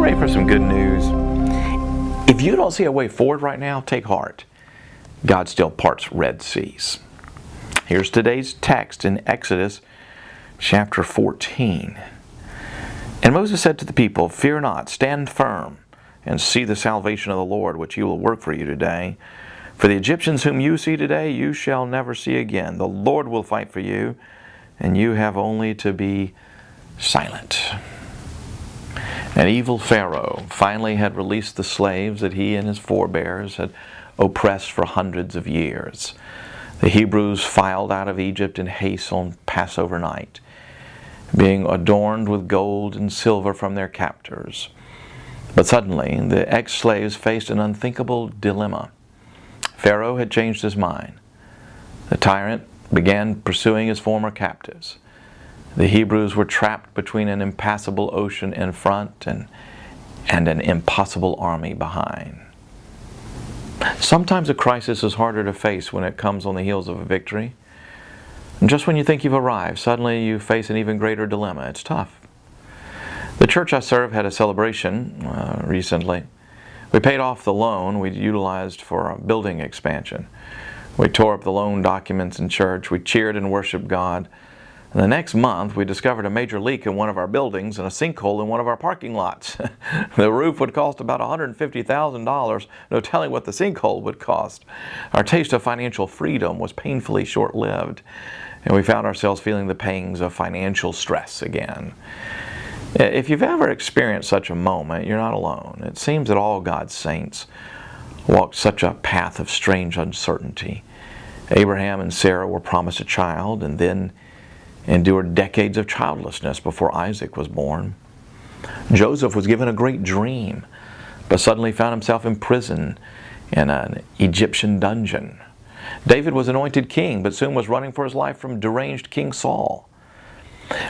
ready for some good news? If you don't see a way forward right now, take heart. God still parts Red Seas. Here's today's text in Exodus chapter 14. And Moses said to the people, "Fear not, stand firm, and see the salvation of the Lord, which He will work for you today. For the Egyptians whom you see today, you shall never see again. The Lord will fight for you, and you have only to be silent." An evil Pharaoh finally had released the slaves that he and his forebears had oppressed for hundreds of years. The Hebrews filed out of Egypt in haste on Passover night, being adorned with gold and silver from their captors. But suddenly, the ex-slaves faced an unthinkable dilemma. Pharaoh had changed his mind. The tyrant began pursuing his former captives. The Hebrews were trapped between an impassable ocean in front and an impossible army behind. Sometimes a crisis is harder to face when it comes on the heels of a victory. And just when you think you've arrived, suddenly you face an even greater dilemma. It's tough. The church I serve had a celebration recently. We paid off the loan we'd utilized for a building expansion. We tore up the loan documents in church. We cheered and worshiped God. And the next month, we discovered a major leak in one of our buildings and a sinkhole in one of our parking lots. The roof would cost about $150,000, no telling what the sinkhole would cost. Our taste of financial freedom was painfully short-lived, and we found ourselves feeling the pangs of financial stress again. If you've ever experienced such a moment, you're not alone. It seems that all God's saints walked such a path of strange uncertainty. Abraham and Sarah were promised a child, and then endured decades of childlessness before Isaac was born. Joseph was given a great dream, but suddenly found himself in prison in an Egyptian dungeon. David was anointed king, but soon was running for his life from deranged King Saul.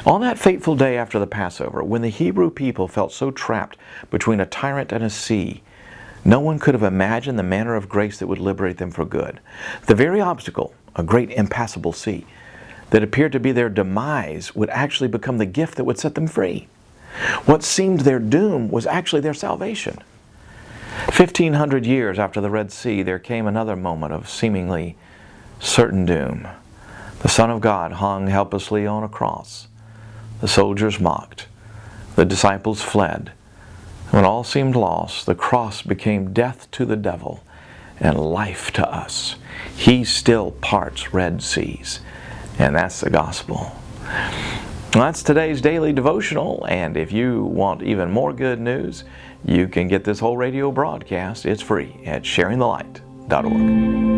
On that fateful day after the Passover, when the Hebrew people felt so trapped between a tyrant and a sea, no one could have imagined the manner of grace that would liberate them for good. The very obstacle, a great impassable sea, that appeared to be their demise would actually become the gift that would set them free. What seemed their doom was actually their salvation. 1,500 years after the Red Sea, there came another moment of seemingly certain doom. The Son of God hung helplessly on a cross. The soldiers mocked. The disciples fled. When all seemed lost, the cross became death to the devil and life to us. He still parts Red Seas. And that's the gospel. Well, that's today's daily devotional, and if you want even more good news, you can get this whole radio broadcast. It's free at sharingthelight.org.